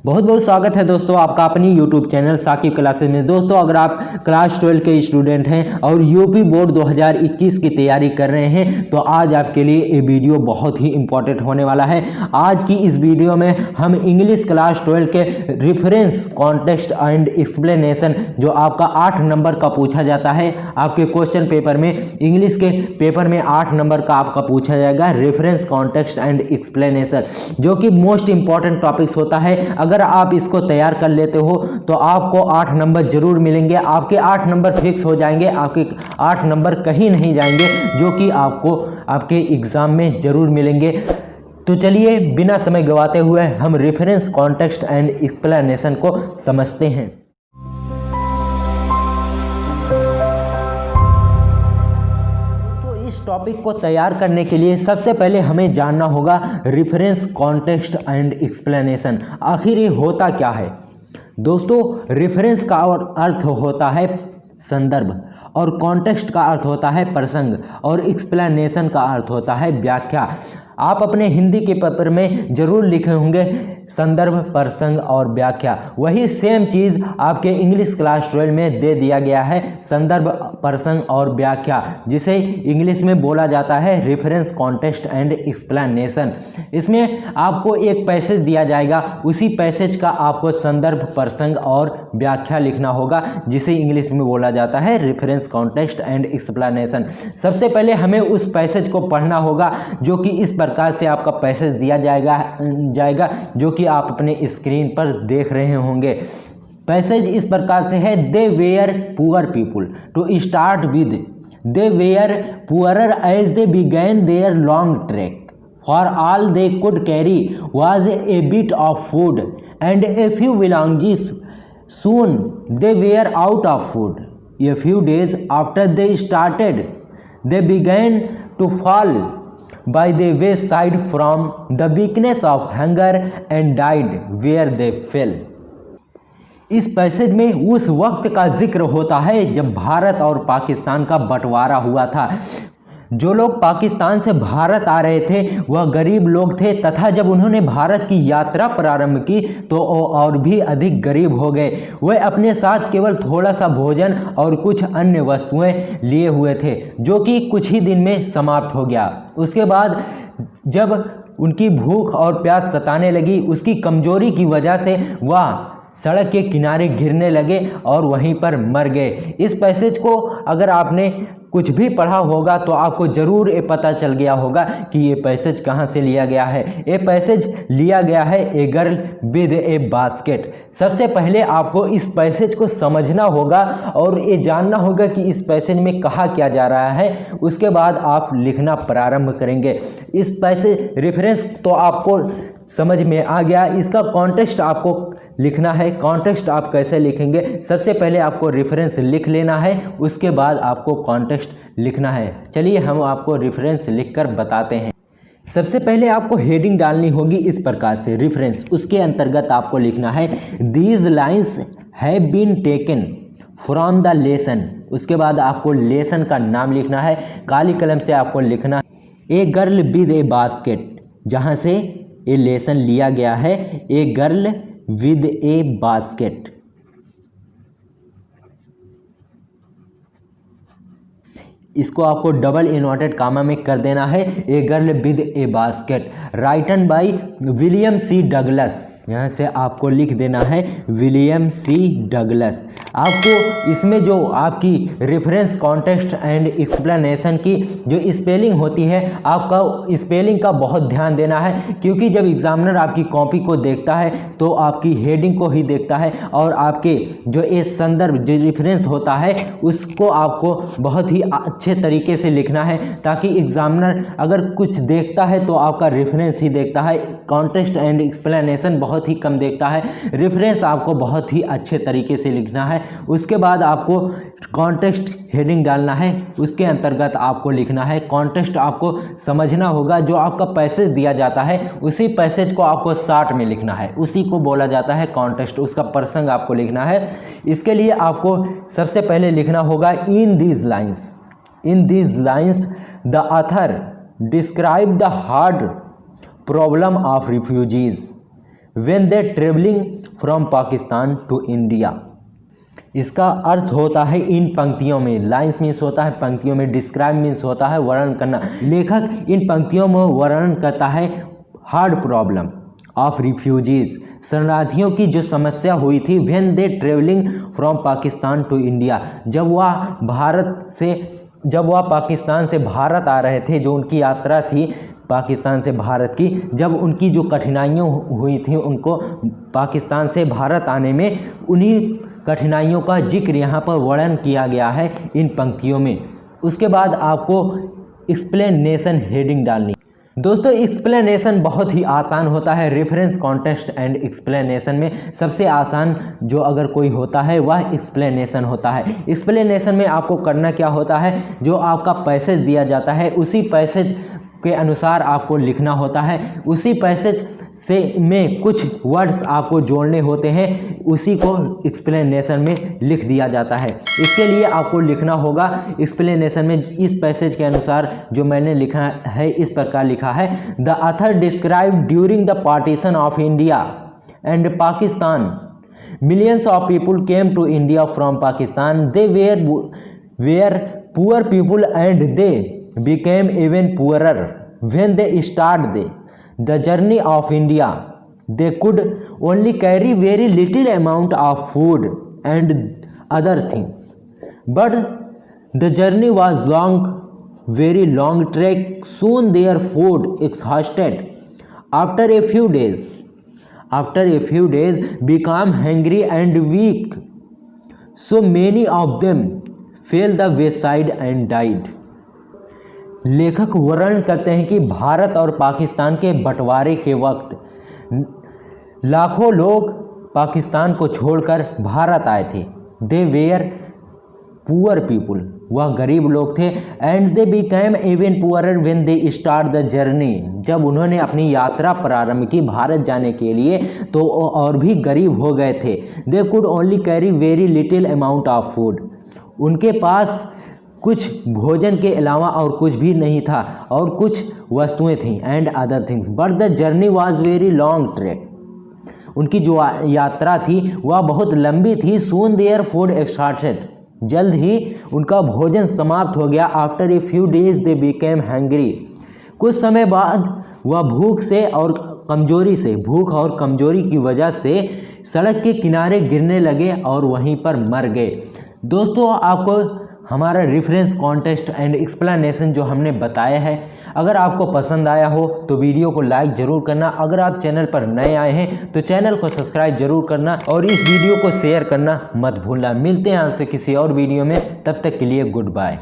बहुत बहुत स्वागत है दोस्तों आपका अपनी YouTube चैनल साकिब क्लासेस में। दोस्तों अगर आप क्लास 12 के स्टूडेंट हैं और यूपी बोर्ड 2021 की तैयारी कर रहे हैं तो आज आपके लिए ये वीडियो बहुत ही इंपॉर्टेंट होने वाला है। आज की इस वीडियो में हम इंग्लिश क्लास 12 के रेफरेंस कॉन्टेक्स्ट एंड एक्सप्लेनेशन जो आपका 8 नंबर का पूछा जाता है आपके क्वेश्चन पेपर में, इंग्लिश के पेपर में 8 नंबर का आपका पूछा जाएगा रेफरेंस कॉन्टेक्स्ट एंड एक्सप्लेनेशन, जो कि मोस्ट इंपॉर्टेंट टॉपिक्स होता है। अगर आप इसको तैयार कर लेते हो तो आपको 8 नंबर जरूर मिलेंगे, आपके 8 नंबर फिक्स हो जाएंगे, आपके 8 नंबर कहीं नहीं जाएंगे, जो कि आपको आपके एग्जाम में जरूर मिलेंगे। तो चलिए बिना समय गवाते हुए हम रेफरेंस कॉन्टेक्स्ट एंड एक्सप्लेनेशन को समझते हैं। इस टॉपिक को तैयार करने के लिए सबसे पहले हमें जानना होगा रेफरेंस कॉन्टेक्स्ट एंड एक्सप्लेनेशन आखिर ये होता क्या है। दोस्तों रेफरेंस का अर्थ होता है संदर्भ, और कॉन्टेक्स्ट का अर्थ होता है प्रसंग, और एक्सप्लेनेशन का अर्थ होता है व्याख्या। आप अपने हिंदी के पेपर में जरूर लिखे होंगे संदर्भ, प्रसंग और व्याख्या। वही सेम चीज़ आपके इंग्लिश क्लास 12 में दे दिया गया है, संदर्भ, प्रसंग और व्याख्या, जिसे इंग्लिश में बोला जाता है रेफरेंस कॉन्टेक्स्ट एंड एक्सप्लेनेशन। इसमें आपको एक पैसेज दिया जाएगा, उसी पैसेज का आपको संदर्भ, प्रसंग और व्याख्या लिखना होगा, जिसे इंग्लिश में बोला जाता है रेफरेंस कॉन्टेक्स्ट एंड एक्सप्लेनेशन। सबसे पहले हमें उस पैसेज को पढ़ना होगा, जो कि इस प्रकार से आपका पैसेज दिया जाएगा जो कि आप अपने स्क्रीन पर देख रहे होंगे। पैसेज इस प्रकार से है, they were poor people to start with, they were poorer as they began their long trek, for all they could carry was a bit of food and a few belongings, soon they were out of food. A few days after they started, they began to fall by the wayside from the weakness of hunger and died where they fell. इस passage में उस वक्त का जिक्र होता है जब भारत और पाकिस्तान का बंटवारा हुआ था। जो लोग पाकिस्तान से भारत आ रहे थे वह गरीब लोग थे, तथा जब उन्होंने भारत की यात्रा प्रारंभ की तो और भी अधिक गरीब हो गए। वे अपने साथ केवल थोड़ा सा भोजन और कुछ अन्य वस्तुएं लिए हुए थे, जो कि कुछ ही दिन में समाप्त हो गया। उसके बाद जब उनकी भूख और प्यास सताने लगी, उसकी कमजोरी की वजह से वह सड़क के किनारे गिरने लगे और वहीं पर मर गए। इस पैसेज को अगर आपने कुछ भी पढ़ा होगा तो आपको ज़रूर ये पता चल गया होगा कि ये पैसेज कहाँ से लिया गया है। ये पैसेज लिया गया है a girl with a basket. सबसे पहले आपको इस पैसेज को समझना होगा और ये जानना होगा कि इस पैसेज में कहा क्या जा रहा है, उसके बाद आप लिखना प्रारंभ करेंगे। इस पैसेज रेफरेंस तो आपको समझ में आ गया, इसका कॉन्टेक्स्ट आपको लिखना है। कॉन्टेक्स्ट आप कैसे लिखेंगे, सबसे पहले आपको रेफरेंस लिख लेना है, उसके बाद आपको कॉन्टेक्स्ट लिखना है। चलिए हम आपको रेफरेंस लिखकर बताते हैं। सबसे पहले आपको हेडिंग डालनी होगी इस प्रकार से रेफरेंस, उसके अंतर्गत आपको लिखना है these lines have been taken from the lesson. उसके बाद आपको लेसन का नाम लिखना है, काली कलम से आपको लिखना है a girl with a basket, जहाँ से ये लेसन लिया गया है, a girl with a basket. इसको आपको डबल इन्वर्टेड कामा में कर देना है, a girl with a basket, written by William C Douglas. यहाँ से आपको लिख देना है विलियम सी डगलस। आपको इसमें जो आपकी रेफरेंस कॉन्टेक्स्ट एंड एक्सप्लेनेशन की जो स्पेलिंग होती है, आपका स्पेलिंग का बहुत ध्यान देना है, क्योंकि जब एग्जामिनर आपकी कॉपी को देखता है तो आपकी हेडिंग को ही देखता है, और आपके जो ये संदर्भ जो रेफरेंस होता है उसको आपको बहुत ही अच्छे तरीके से लिखना है, ताकि एग्जामिनर अगर कुछ देखता है तो आपका रेफरेंस ही देखता है, कॉन्टेक्स्ट एंड एक्सप्लेनेशन बहुत ही कम देखता है। रेफरेंस आपको बहुत ही अच्छे तरीके से लिखना है। उसके बाद आपको कॉन्टेक्स्ट हेडिंग डालना है, उसके अंतर्गत आपको लिखना है कॉन्टेक्स्ट। आपको समझना होगा जो आपका पैसेज दिया जाता है उसी पैसेज को आपको शॉर्ट में लिखना है, उसी को बोला जाता है कॉन्टेक्स्ट, उसका प्रसंग आपको लिखना है। इसके लिए आपको सबसे पहले लिखना होगा in these lines, in these lines the author describe the hard problem of refugees when they travelling from Pakistan to India. इसका अर्थ होता है इन पंक्तियों में, लाइन्स मीन्स होता है पंक्तियों में, डिस्क्राइब मीन्स होता है वर्णन करना। लेखक इन पंक्तियों में वर्णन करता है हार्ड प्रॉब्लम ऑफ रिफ्यूजीज, शरणार्थियों की जो समस्या हुई थी when they travelling from Pakistan to India, जब वह पाकिस्तान से भारत आ रहे थे, जो उनकी यात्रा थी पाकिस्तान से भारत की, जब उनकी जो कठिनाइयाँ हुई थी उनको पाकिस्तान से भारत आने में, उन्हीं कठिनाइयों का जिक्र यहाँ पर वर्णन किया गया है इन पंक्तियों में। उसके बाद आपको एक्सप्लेनेशन हेडिंग डालनी। दोस्तों एक्सप्लेनेशन बहुत ही आसान होता है। रेफरेंस कॉन्टेक्स्ट एंड एक्सप्लेनेशन में सबसे आसान जो अगर कोई होता है वह एक्सप्लेनेशन होता है। एक्सप्लेनेशन में आपको करना क्या होता है, जो आपका पैसेज दिया जाता है उसी पैसेज के अनुसार आपको लिखना होता है, उसी पैसेज से में कुछ वर्ड्स आपको जोड़ने होते हैं, उसी को एक्सप्लेनेशन में लिख दिया जाता है। इसके लिए आपको लिखना होगा एक्सप्लेनेशन में इस पैसेज के अनुसार जो मैंने लिखा है इस प्रकार लिखा है। The author describe during the partition of India and Pakistan, millions of people came to India from Pakistan, they were poor people and they became even poorer when they started the journey of India. They could only carry very little amount of food and other things, but the journey was long, very long trek. Soon their food exhausted. After a few days became hungry and weak, so many of them fell the wayside and died. लेखक वर्णन करते हैं कि भारत और पाकिस्तान के बंटवारे के वक्त लाखों लोग पाकिस्तान को छोड़कर भारत आए थे। दे वेयर पुअर पीपुल, वह गरीब लोग थे। And they became even poorer when they start the journey, जब उन्होंने अपनी यात्रा प्रारंभ की भारत जाने के लिए तो और भी गरीब हो गए थे। They could only carry very little amount of food, उनके पास कुछ भोजन के अलावा और कुछ भी नहीं था और कुछ वस्तुएं थीं and other things, but the journey was very long track, उनकी जो यात्रा थी वह बहुत लंबी थी। सून देयर फूड एक्सहास्टेड, जल्द ही उनका भोजन समाप्त हो गया। After a few days they became hangry, कुछ समय बाद वह भूख और कमजोरी की वजह से सड़क के किनारे गिरने लगे और वहीं पर मर गए। दोस्तों आपको हमारा रेफरेंस कॉन्टेक्स्ट एंड एक्सप्लेनेशन जो हमने बताया है, अगर आपको पसंद आया हो तो वीडियो को लाइक ज़रूर करना। अगर आप चैनल पर नए आए हैं तो चैनल को सब्सक्राइब जरूर करना और इस वीडियो को शेयर करना मत भूलना। मिलते हैं आपसे किसी और वीडियो में, तब तक के लिए गुड बाय।